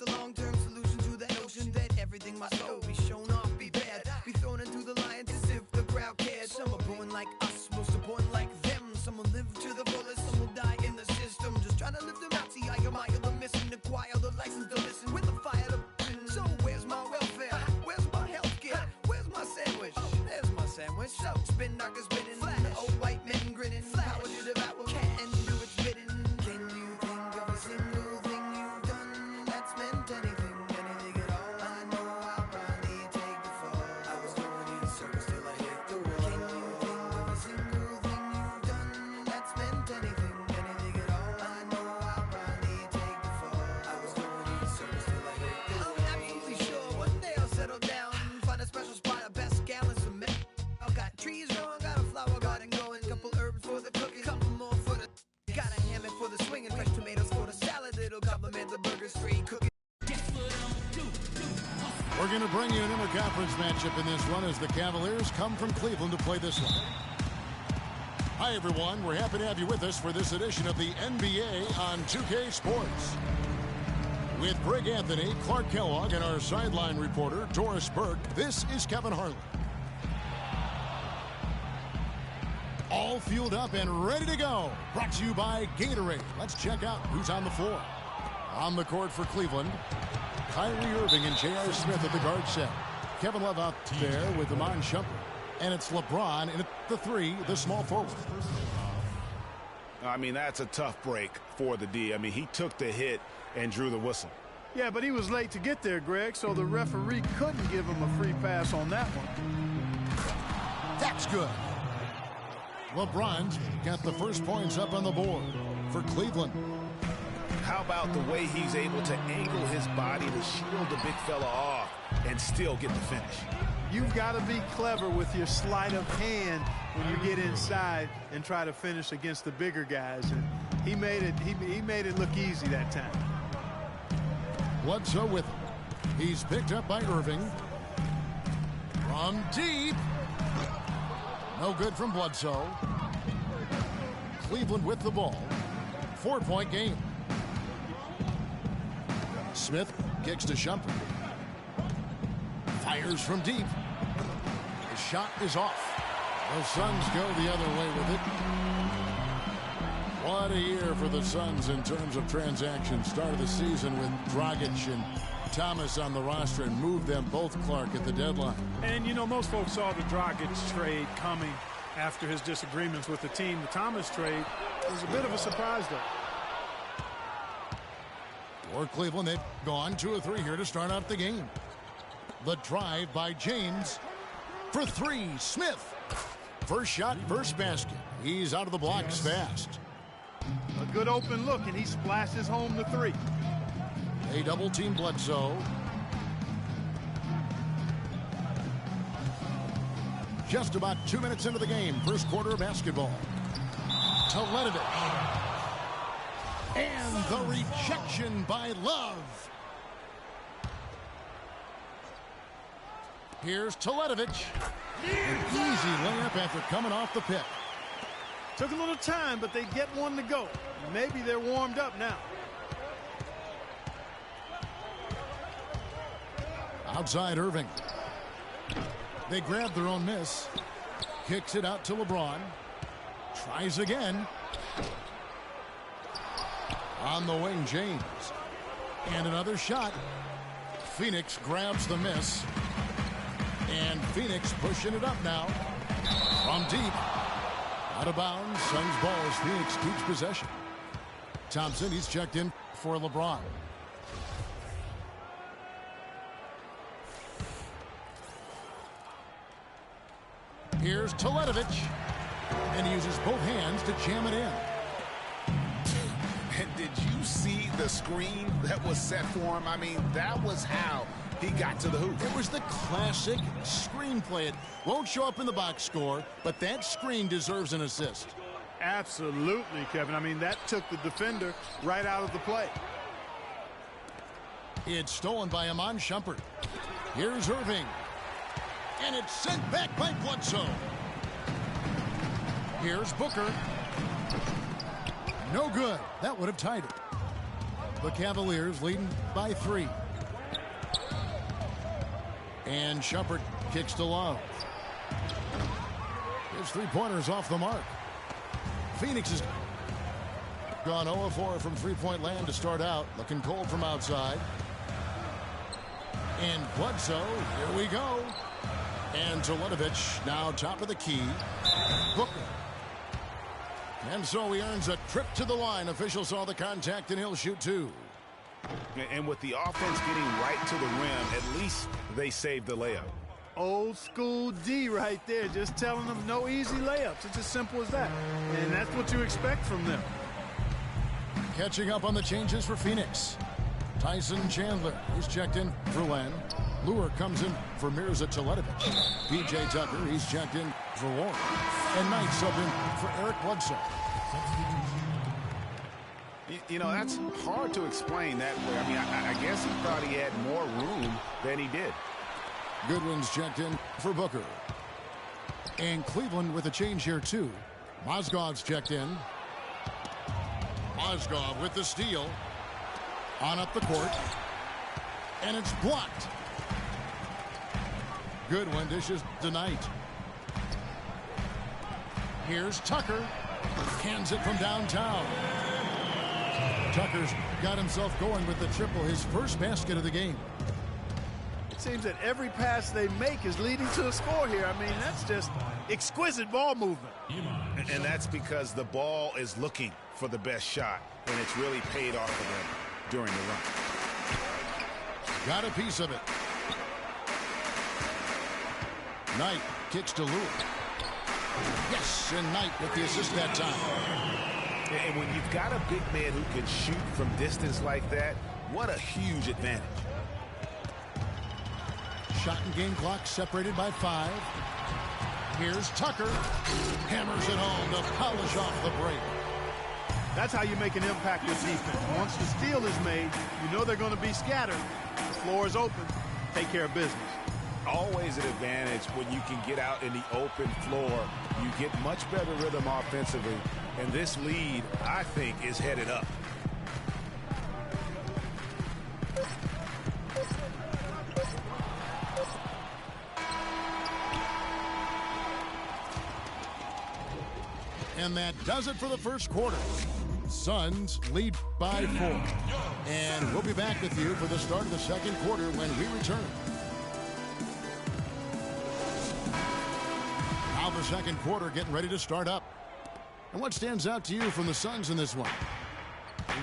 the long-term solution to that notion that everything must go, be shown off, be bad, be thrown into the lions as if the crowd cared. Some are born like us, most are born like them. Some will live to the fullest, some will die in the system. Just trying to live them out, see I admire the missing, acquire the license to listen with the fire to burn. So where's my welfare? Where's my health care? Where's my sandwich? There's my sandwich. So spin knockers spinning, old white men grinning, power to devour, can do its bidding. Can you think of a single thing you've done that's meant anything, anything at all? I know I'll probably take the fall. I was going in circles till I hit the wall. Can you think of a single thing you've done that's meant anything, anything at all? I know I'll probably take the fall. I was going in circles till I hit the wall. I'm absolutely sure one day I'll settle down, find a special spot, a best gallons of milk. I've got trees growing, got a flower garden going, couple herbs for the cooking, couple more for the. Got a hammock for the swinging, fresh tomatoes for the salad, it'll complement the burger straight cooking. We're going to bring you an interconference matchup in this one as the Cavaliers come from Cleveland to play this one. Hi, everyone. We're happy to have you with us for this edition of the NBA on 2K Sports. With Greg Anthony, Clark Kellogg, and our sideline reporter, Doris Burke, this is Kevin Harlan. All fueled up and ready to go. Brought to you by Gatorade. Let's check out who's on the floor. On the court for Cleveland, Kyrie Irving and J.R. Smith at the guard set. Kevin Love out there with Iman Shumpert. And it's LeBron in at the three, the small forward. I mean, that's a tough break for the D. I mean, he took the hit and drew the whistle. Yeah, but he was late to get there, Greg, so the referee couldn't give him a free pass on that one. That's good. LeBron's got the first points up on the board for Cleveland. How about the way he's able to angle his body to shield the big fella off and still get the finish? You've got to be clever with your sleight of hand when you get inside and try to finish against the bigger guys. And he made it look easy that time. Bledsoe with him. He's picked up by Irving. From deep. No good from Bledsoe. Cleveland with the ball. 4-point game. Smith kicks to Shumpert. Fires from deep. The shot is off. The Suns go the other way with it. What a year for the Suns in terms of transactions. Start of the season with Dragic and Thomas on the roster and moved them both, Clark, at the deadline. And, you know, most folks saw the Dragic trade coming after his disagreements with the team. The Thomas trade was a bit of a surprise, though. For Cleveland, they've gone 2 of 3 here to start out the game. The drive by James for 3. Smith. First shot, first basket. He's out of the blocks fast. A good open look, and he splashes home the 3. They double team Bledsoe. Just about 2 minutes into the game. First quarter of basketball. Teletovic. And the rejection by Love. Here's Teletovic. An easy layup after coming off the pick. Took a little time, but they get one to go. Maybe they're warmed up now. Outside Irving. They grab their own miss. Kicks it out to LeBron. Tries again. On the wing, James. And another shot. Phoenix grabs the miss. And Phoenix pushing it up now. From deep. Out of bounds. Suns ball as Phoenix keeps possession. Thompson, he's checked in for LeBron. Here's Teletovic. And he uses both hands to jam it in. And did you see the screen that was set for him? I mean, that was how he got to the hoop. It was the classic screenplay. It won't show up in the box score, but that screen deserves an assist. Absolutely, Kevin. I mean, that took the defender right out of the play. It's stolen by Iman Shumpert. Here's Irving. And it's sent back by Bledsoe. Here's Booker. No good. That would have tied it. The Cavaliers leading by 3. And Shumpert kicks to Love. His three-pointers off the mark. Phoenix has gone 0 of 4 from three-point land to start out. Looking cold from outside. And Bledsoe, here we go. And Teletovic now top of the key. Booker. And so he earns a trip to the line. Official saw the contact and he'll shoot 2. And with the offense getting right to the rim, at least they saved the layup. Old school D right there, just telling them no easy layups. It's as simple as that. And that's what you expect from them. Catching up on the changes for Phoenix. Tyson Chandler, he's checked in for Len. Lure comes in for Mirza Teletovic. P.J. Tucker, he's checked in for Warren. And Knight subbed in for Eric Bledsoe. You know, that's hard to explain that way. I mean, I guess he thought he had more room than he did. Goodwin's checked in for Booker. And Cleveland with a change here, too. Mozgov's checked in. Mozgov with the steal. On up the court. And it's blocked. Goodwin dishes to Knight. Here's Tucker. Hands it from downtown. Tucker's got himself going with the triple, his first basket of the game. It seems that every pass they make is leading to a score here. I mean, that's just exquisite ball movement. And that's because the ball is looking for the best shot, and it's really paid off for them during the run. Got a piece of it. Knight kicks to Lewis. Yes, and Knight with the assist that time. And when you've got a big man who can shoot from distance like that, what a huge advantage. Shot and game clock separated by 5. Here's Tucker. Hammers it home to polish off the break. That's how you make an impact with defense. Once the steal is made, you know they're going to be scattered. The floor is open. Take care of business. Always an advantage when you can get out in the open floor. You get much better rhythm offensively. And this lead, I think, is headed up. And that does it for the first quarter. Suns lead by 4. And we'll be back with you for the start of the second quarter when we return. Now the second quarter getting ready to start up. And what stands out to you from the Suns in this one?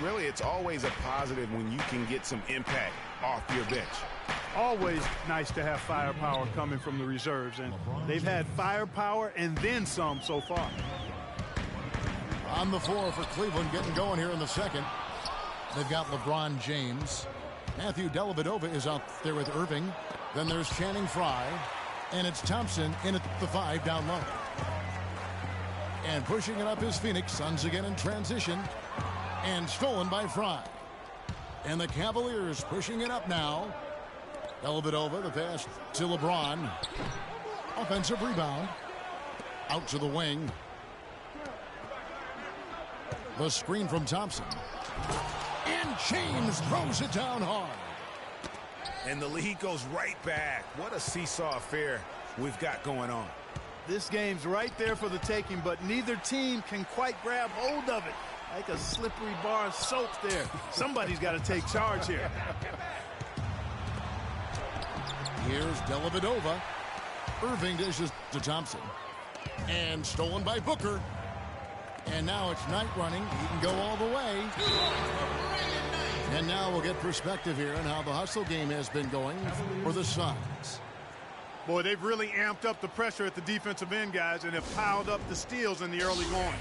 Really, it's always a positive when you can get some impact off your bench. Always nice to have firepower coming from the reserves, and they've had firepower and then some so far. On the floor for Cleveland getting going here in the second. They've got LeBron James. Matthew Dellavedova is out there with Irving. Then there's Channing Frye. And it's Thompson in at the 5 down low. And pushing it up is Phoenix. Suns again in transition. And stolen by Frye. And the Cavaliers pushing it up now. Dellavedova, the pass to LeBron. Offensive rebound. Out to the wing. The screen from Thompson. And James throws it down hard. And the lead goes right back. What a seesaw affair we've got going on. This game's right there for the taking, but neither team can quite grab hold of it. Like a slippery bar of soap there. Somebody's got to take charge here. Here's Dellavedova. Irving dishes to Thompson. And stolen by Booker. And now it's Knight running. He can go all the way. And now we'll get perspective here on how the hustle game has been going for the Suns. Boy, they've really amped up the pressure at the defensive end, guys, and have piled up the steals in the early going.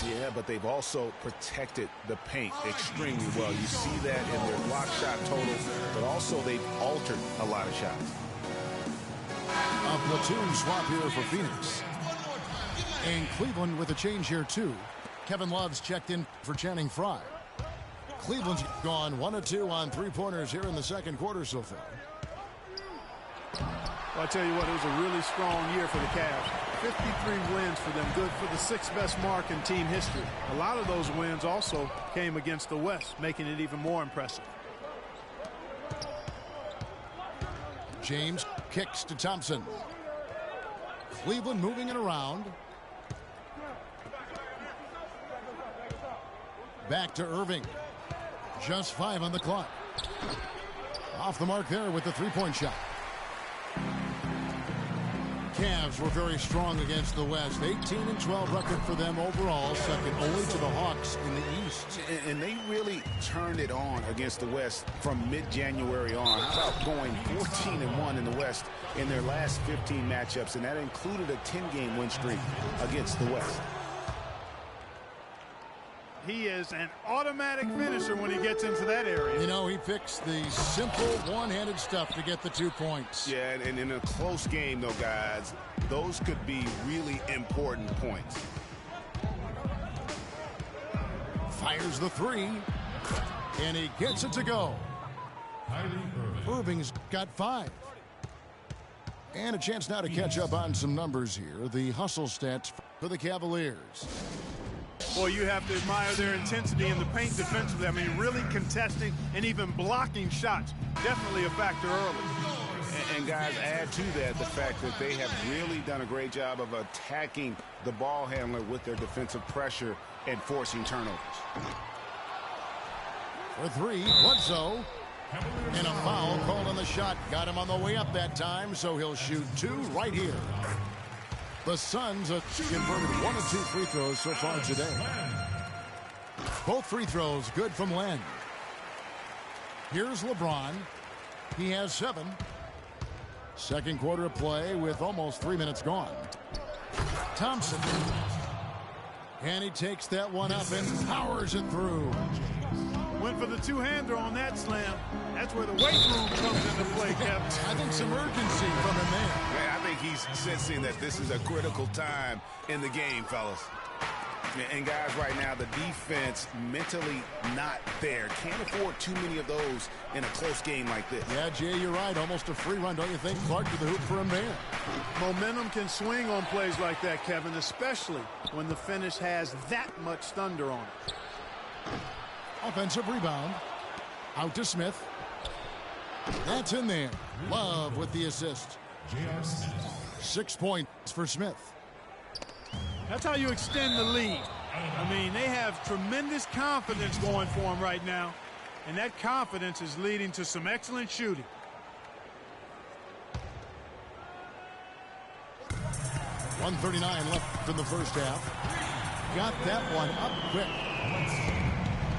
Yeah, but they've also protected the paint extremely well. You see that in their block shot total, but also they've altered a lot of shots. A platoon swap here for Phoenix. And Cleveland with a change here, too. Kevin Love's checked in for Channing Frye. Cleveland's gone 1 of 2 on three-pointers here in the second quarter so far. Well, I tell you what, it was a really strong year for the Cavs. 53 wins for them, good for the 6th best mark in team history. A lot of those wins also came against the West, making it even more impressive. James kicks to Thompson. Cleveland moving it around. Back to Irving. Just 5 on the clock. Off the mark there with the three-point shot. Cavs were very strong against the West. 18-12 record for them overall, second only to the Hawks in the East. And they really turned it on against the West from mid-January on. How about going 14-1 in the West in their last 15 matchups, and that included a 10-game win streak against the West. He is an automatic finisher when he gets into that area. You know, he picks the simple one-handed stuff to get the 2 points. Yeah, and in a close game, though, guys, those could be really important points. Fires the three, and he gets it to go. Irving's got 5. And a chance now to catch up on some numbers here. The hustle stats for the Cavaliers. Boy, you have to admire their intensity in the paint defensively. I mean, really contesting and even blocking shots. Definitely a factor early. And guys, add to that the fact that they have really done a great job of attacking the ball handler with their defensive pressure and forcing turnovers. For 3, Bledsoe. And a foul called on the shot. Got him on the way up that time, so he'll shoot 2 right here. The Suns have converted 1 of 2 free throws so far today. Both free throws good from Len. Here's LeBron. He has 7. Second quarter of play with almost 3 minutes gone. Thompson. And he takes that one up and powers it through. Went for the two-hander on that slam. That's where the weight room comes into play, Kevin. I think some urgency from him there. Yeah, I think he's sensing that this is a critical time in the game, fellas. And guys, right now, the defense mentally not there. Can't afford too many of those in a close game like this. Yeah, Jay, you're right. Almost a free run, don't you think? Clark to the hoop for him there. Momentum can swing on plays like that, Kevin, especially when the finish has that much thunder on it. Offensive rebound. Out to Smith. That's in there. Love with the assist. 6 points for Smith. That's how you extend the lead. I mean, they have tremendous confidence going for them right now, and that confidence is leading to some excellent shooting. .139 left in the first half. Got that one up quick.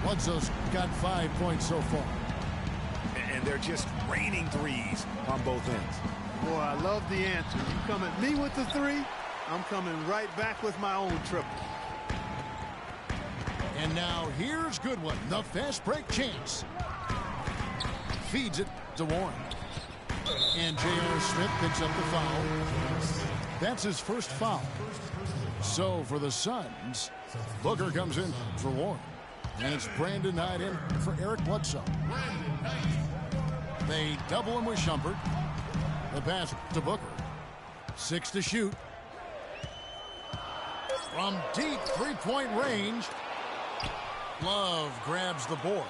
Bledsoe's got 5 points so far. And they're just raining threes on both ends. Boy, I love the answer. You come at me with the 3, I'm coming right back with my own triple. And now here's Goodwin, the fast break chance. Feeds it to Warren. And J.R. Smith picks up the foul. That's his first foul. So for the Suns, Booker comes in for Warren. And it's Brandon Knight in for Eric Bledsoe. They double him with Shumpert. The pass to Booker. 6 to shoot. From deep three-point range, Love grabs the board.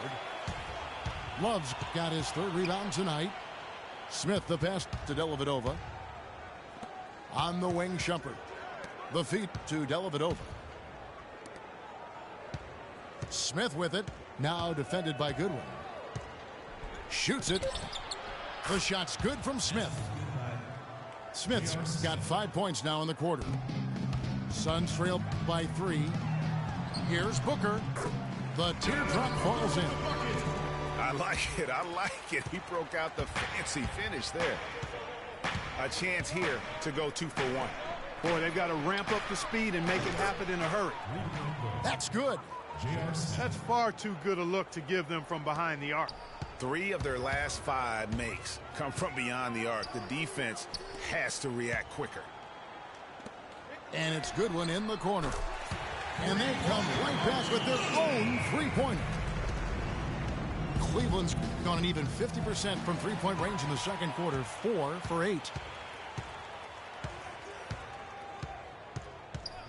Love's got his 3rd rebound tonight. Smith the pass to Dellavedova. On the wing, Shumpert. The feed to Dellavedova. Smith with it. Now defended by Goodwin. Shoots it. The shot's good from Smith. Smith's got 5 points now in the quarter. Suns trail by 3. Here's Booker. The teardrop falls in. I like it. I like it. He broke out the fancy finish there. A chance here to go 2 for 1. Boy, they've got to ramp up the speed and make it happen in a hurry. That's good. That's far too good a look to give them from behind the arc. 3 of their last 5 makes come from beyond the arc. The defense has to react quicker. And it's Goodwin in the corner. And they come right back with their own three-pointer. Cleveland's gone an even 50% from three-point range in the second quarter, 4 for 8.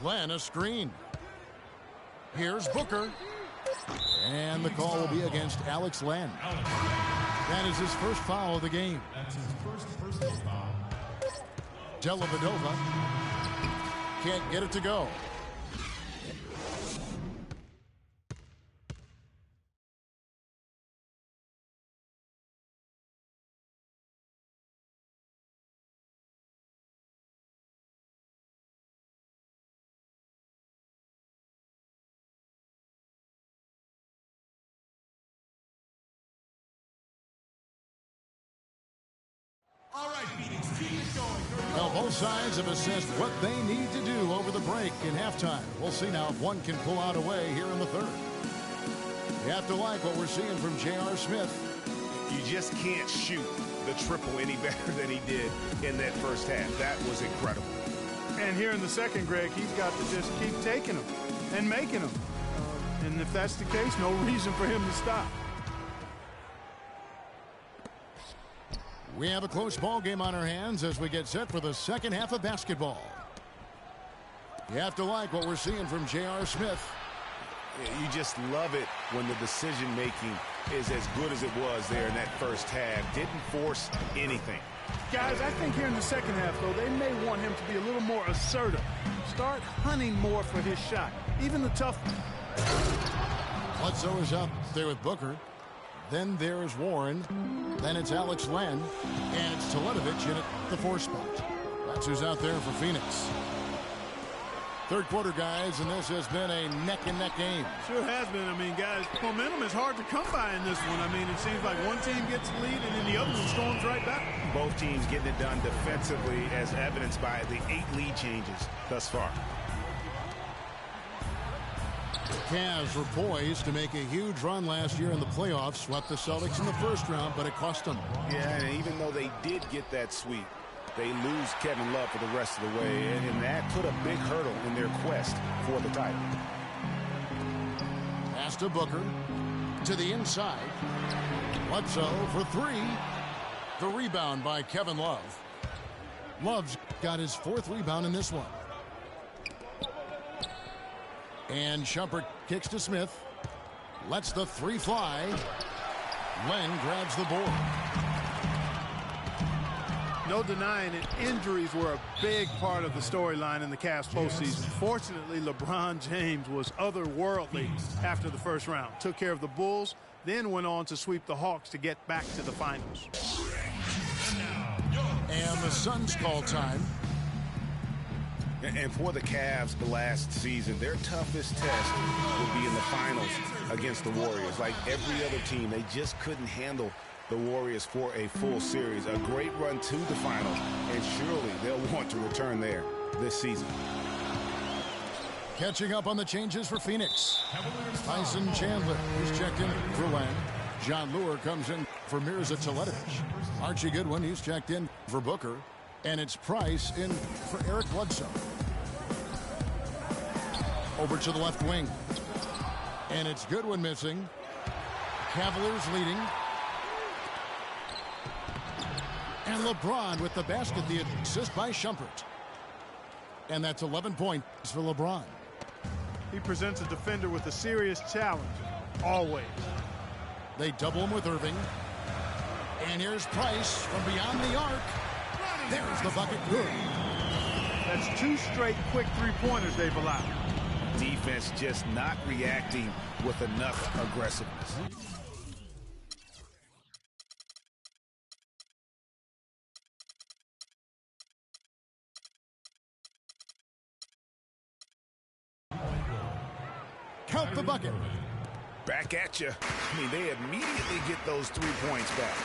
Len, a screen. Here's Booker. And the call will be against Alex Len. That is his first foul of the game. That's his first personal foul. Dellavedova can't get it to go. All right, Phoenix, keep it going. Well, both sides have assessed what they need to do over the break in halftime. We'll see now if one can pull out away here in the third. You have to like what we're seeing from J.R. Smith. You just can't shoot the triple any better than he did in that first half. That was incredible. And here in the second, Greg, he's got to just keep taking them and making them. And if that's the case, no reason for him to stop. We have a close ball game on our hands as we get set for the second half of basketball. You have to like what we're seeing from J.R. Smith. You just love it when the decision-making is as good as it was there in that first half. Didn't force anything. Guys, I think here in the second half, though, they may want him to be a little more assertive. Start hunting more for his shot, even the tough one. Bledsoe is up there with Booker. Then there's Warren. Then it's Alex Len. And it's Teletovic in at the 4 spot. That's who's out there for Phoenix. Third quarter, guys, and this has been a neck-and-neck game. Sure has been. I mean, guys, momentum is hard to come by in this one. I mean, it seems like one team gets the lead and then the other one storms right back. Both teams getting it done defensively as evidenced by the 8 lead changes thus far. Cavs were poised to make a huge run last year in the playoffs. Swept the Celtics in the first round, but it cost them. Yeah, and even though they did get that sweep, they lose Kevin Love for the rest of the way, and that put a big hurdle in their quest for the title. Pass to Booker. To the inside. Bledsoe for 3. The rebound by Kevin Love. Love's got his 4th rebound in this one. And Shumpert kicks to Smith. Lets the 3 fly. Len grabs the board. No denying it, injuries were a big part of the storyline in the Cavs postseason. Fortunately, LeBron James was otherworldly after the first round. Took care of the Bulls, then went on to sweep the Hawks to get back to the finals. And the Suns call time. And for the Cavs last season, their toughest test would be in the finals against the Warriors. Like every other team, they just couldn't handle the Warriors for a full series. A great run to the finals, and surely they'll want to return there this season. Catching up on the changes for Phoenix. Tyson Chandler is checked in for Len. John Lure comes in for Mirza Teletovic. Archie Goodwin, he's checked in for Booker. And it's Price in for Eric Bledsoe. Over to the left wing. And it's Goodwin missing. Cavaliers leading. And LeBron with the basket, the assist by Shumpert. And that's 11 points for LeBron. He presents a defender with a serious challenge, always. They double him with Irving. And here's Price from beyond the arc. There's the bucket. Good. That's 2 straight quick 3-pointers they've allowed. Defense just not reacting with enough aggressiveness. Count the bucket. Back at you. I mean, they immediately get those 3 points back.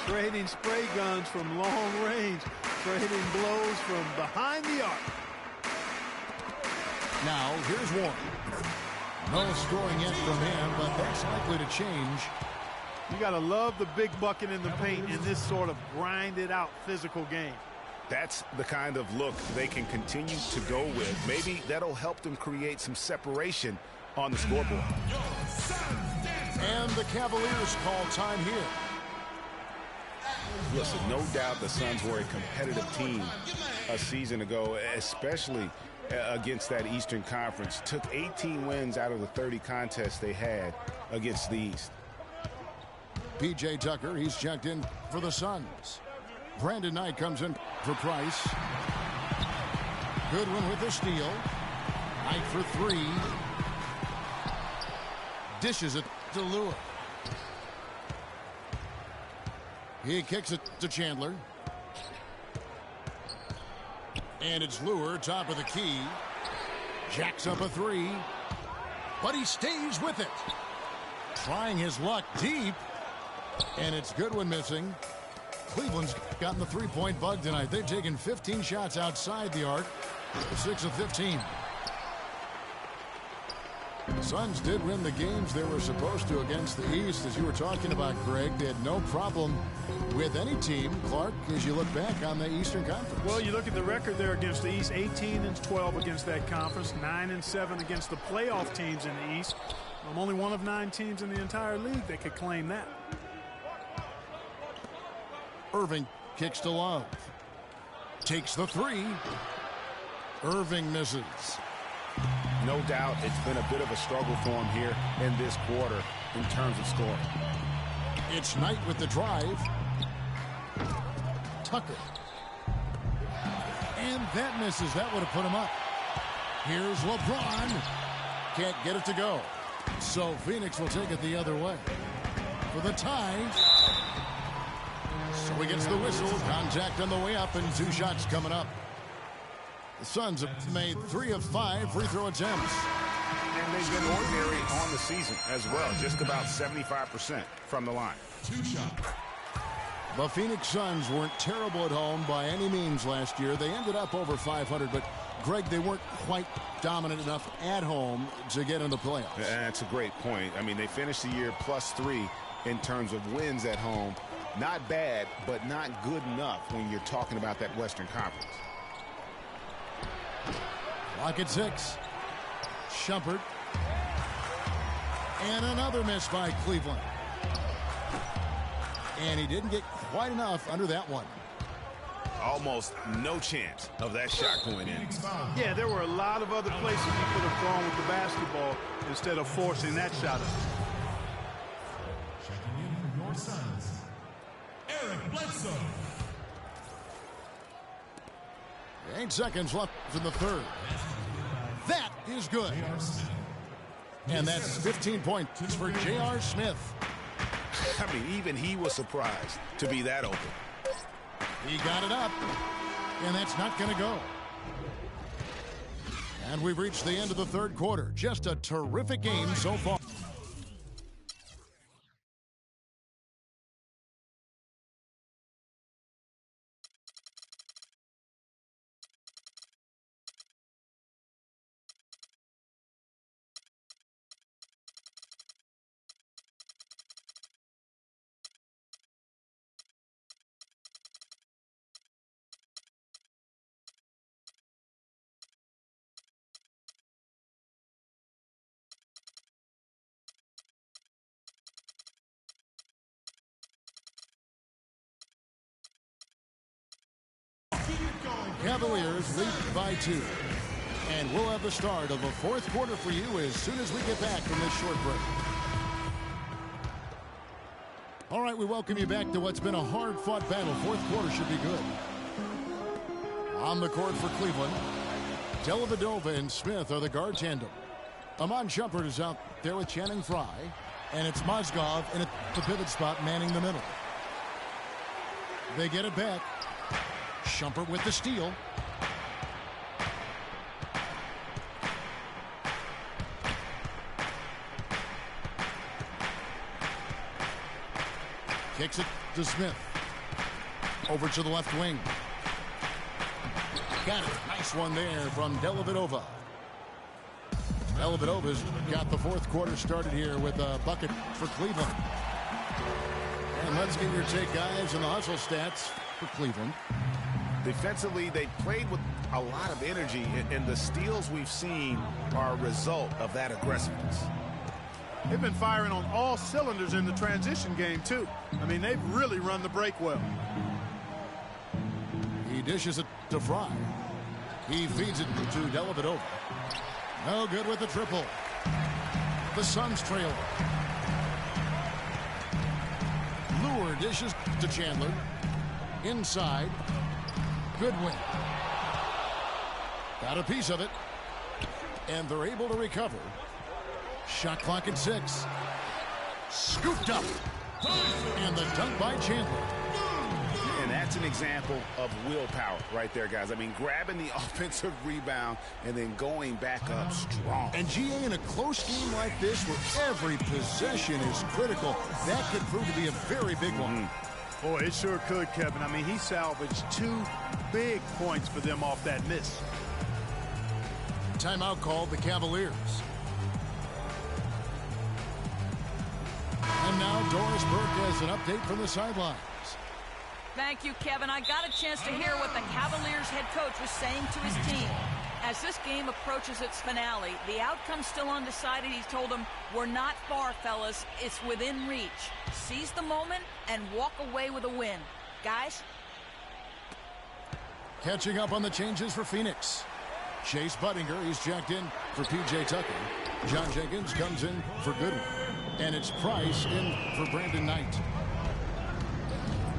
Trading spray guns from long range. Trading blows from behind the arc. Now, here's Warren. No scoring yet from him, but that's likely to change. You got to love the big bucket in the paint in this sort of grinded-out physical game. That's the kind of look they can continue to go with. Maybe that'll help them create some separation on the scoreboard. And the Cavaliers call time here. Listen, no doubt the Suns were a competitive team a season ago, especially against that Eastern Conference. Took 18 wins out of the 30 contests they had against the East. P.J. Tucker, he's checked in for the Suns. Brandon Knight comes in for Price. Goodwin with the steal. Knight for three. Dishes it to Lure. He kicks it to Chandler. And it's Lure, top of the key. Jacks up a three. But he stays with it. Trying his luck deep. And it's Goodwin missing. Cleveland's gotten the three-point bug tonight. They've taken 15 shots outside the arc. 6 of 15. The Suns did win the games they were supposed to against the East. As you were talking about, Greg, they had no problem with any team. Clark, as you look back on the Eastern Conference. Well, you look at the record there against the East, 18-12 against that conference, 9-7 against the playoff teams in the East. I'm only one of 9 teams in the entire league that could claim that. Irving kicks to Love. Takes the three. Irving misses. No doubt it's been a bit of a struggle for him here in this quarter in terms of scoring. It's Knight with the drive. Tucker. And that misses. That would have put him up. Here's LeBron. Can't get it to go. So Phoenix will take it the other way. For the tie. So he gets the whistle. Contact on the way up and 2 shots coming up. The Suns have made 3 of 5 free throw attempts. And they've been ordinary on the season as well. Just about 75% from the line. 2 shots. The Phoenix Suns weren't terrible at home by any means last year. They ended up over 500, but Greg, they weren't quite dominant enough at home to get in the playoffs. That's a great point. I mean, they finished the year +3 in terms of wins at home. Not bad, but not good enough when you're talking about that Western Conference. Clock at 6. Shumpert. And another miss by Cleveland. And he didn't get quite enough under that one. Almost no chance of that shot going in. Yeah, there were a lot of other places he could have gone with the basketball instead of forcing that shot. Checking in for your Suns, Eric Bledsoe. 8 seconds left in the third. That is good. And that's 15 points for J.R. Smith. I mean, even he was surprised to be that open. He got it up, and that's not going to go. And we've reached the end of the third quarter. Just a terrific game so far. Cavaliers lead by 2. And we'll have the start of the fourth quarter for you as soon as we get back from this short break. All right, we welcome you back to what's been a hard-fought battle. Fourth quarter should be good. On the court for Cleveland, Dellavedova and Smith are the guard tandem. Amon Shumpert is out there with Channing Frye. And it's Mozgov in at the pivot spot manning the middle. They get it back. Shumpert with the steal. Kicks it to Smith. Over to the left wing. Got it. Nice one there from Dellavedova. Dellavedova's got the fourth quarter started here with a bucket for Cleveland. And let's get your take, guys, on the hustle stats for Cleveland. Defensively, they played with a lot of energy, and the steals we've seen are a result of that aggressiveness. They've been firing on all cylinders in the transition game, too. I mean, they've really run the break well. He dishes it to Frye. He feeds it to Dellavedova. No good with the triple. The Suns trail. Lure dishes to Chandler. Inside. Goodwin. Got a piece of it. And they're able to recover. Shot clock at 6. Scooped up. And the dunk by Chandler. And that's an example of willpower right there, guys. I mean, grabbing the offensive rebound and then going back up strong. And GA, in a close game like this where every possession is critical, that could prove to be a very big one. Boy, it sure could, Kevin. I mean, he salvaged 2 big points for them off that miss. Timeout called the Cavaliers. And now Doris Burke has an update from the sidelines. Thank you, Kevin. I got a chance to hear what the Cavaliers head coach was saying to his team. As this game approaches its finale, the outcome's still undecided. He told them, we're not far, fellas. It's within reach. Seize the moment and walk away with a win. Guys? Catching up on the changes for Phoenix. Chase Buttinger, he's checked in for P.J. Tucker. John Jenkins comes in for Goodwin. And it's Price in for Brandon Knight.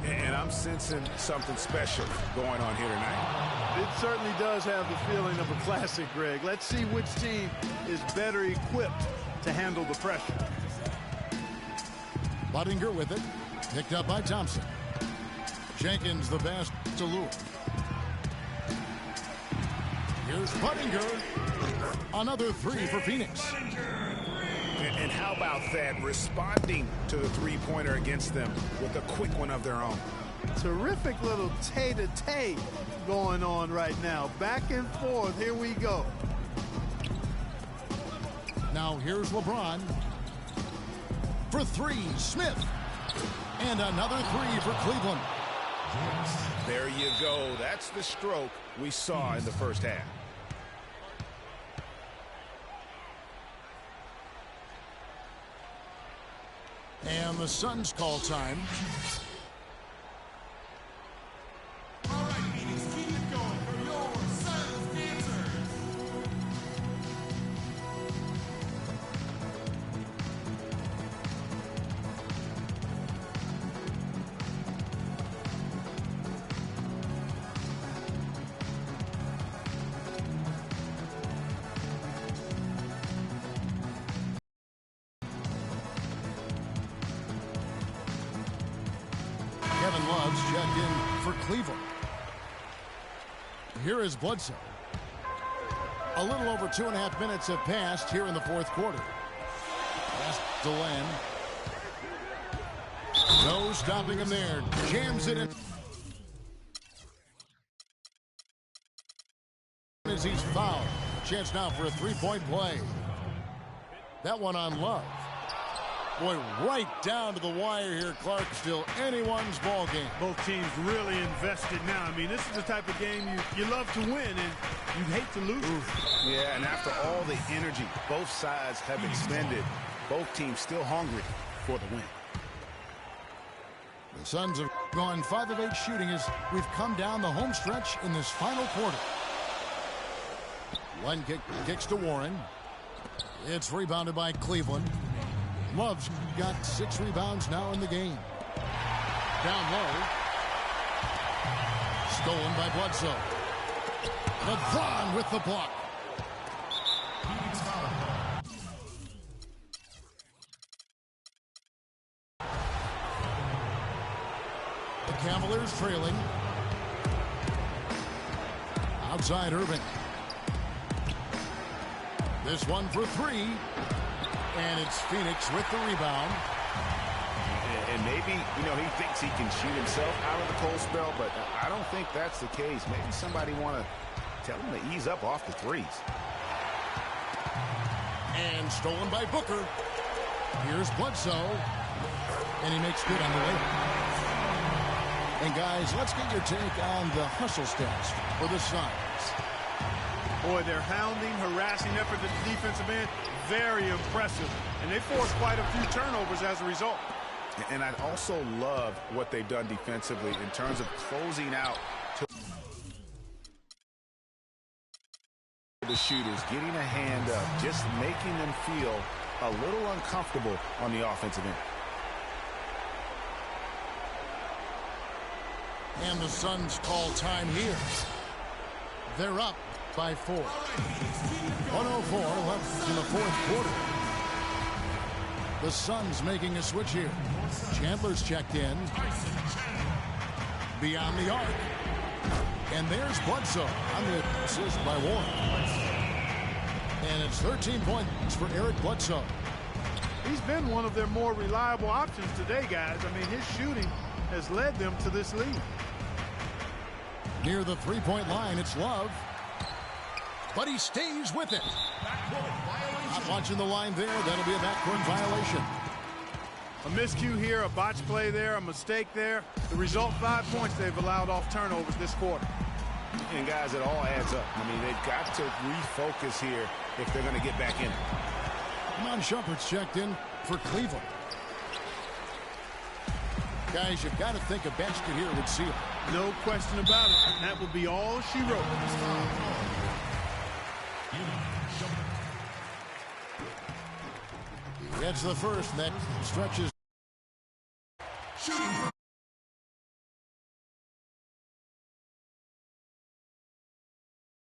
And I'm sensing something special going on here tonight. It certainly does have the feeling of a classic, Greg. Let's see which team is better equipped to handle the pressure. Buttinger with it. Picked up by Thompson. Jenkins the best to Lure. Here's Buttinger. Another 3 for Phoenix. And how about that? Responding to the three-pointer against them with a quick one of their own. Terrific little tay-to-tay going on right now. Back and forth. Here we go. Now here's LeBron. For 3, Smith. And another 3 for Cleveland. There you go. That's the stroke we saw in the first half. And the Suns call time. All right, Phoenix, keep it going for your Suns dancers. Kevin Love's checked in for Cleveland. Here is Bledsoe. A little over 2.5 minutes have passed here in the fourth quarter. Pass to Len. No stopping him there. Jams it in. As he's fouled. Chance now for a three-point play. That one on Love. Boy, right down to the wire here, Clark. Still anyone's ball game. Both teams really invested now. I mean, this is the type of game you love to win, and you hate to lose. Yeah, and after all the energy both sides have expended, both teams still hungry for the win. The Suns have gone 5 of 8 shooting as we've come down the home stretch in this final quarter. One kicks to Warren. It's rebounded by Cleveland. Love's got 6 rebounds now in the game. Down low. Stolen by Bledsoe. LeBron with the block. The Cavaliers trailing. Outside Irving. This one for 3. And it's Phoenix with the rebound. And maybe, he thinks he can shoot himself out of the cold spell, but I don't think that's the case. Maybe somebody want to tell him to ease up off the threes. And stolen by Booker. Here's Bledsoe. And he makes good on the way. And guys, let's get your take on the hustle stats for the Suns. Boy, their hounding, harassing effort at the defensive end, very impressive. And they forced quite a few turnovers as a result. And I also love what they've done defensively in terms of closing out the shooters, getting a hand up, just making them feel a little uncomfortable on the offensive end. And the Suns call time here. They're up by 4. 1:04 left in the fourth quarter. The Suns making a switch here. Chandler's checked in. Beyond the arc. And there's Bledsoe on the assist by Warren. And it's 13 points for Eric Bledsoe. He's been one of their more reliable options today, guys. I mean, his shooting has led them to this lead. Near the three-point line, it's Love. But he stays with it. Not watching the line there. That'll be a backcourt violation. A miscue here, a botch play there, a mistake there. The result, 5 points they've allowed off turnovers this quarter. And, guys, it all adds up. I mean, they've got to refocus here if they're going to get back in. Iman Shumpert's checked in for Cleveland. Guys, you've got to think a basket here would seal. No question about it. That would be all she wrote. Gets the first, that stretches.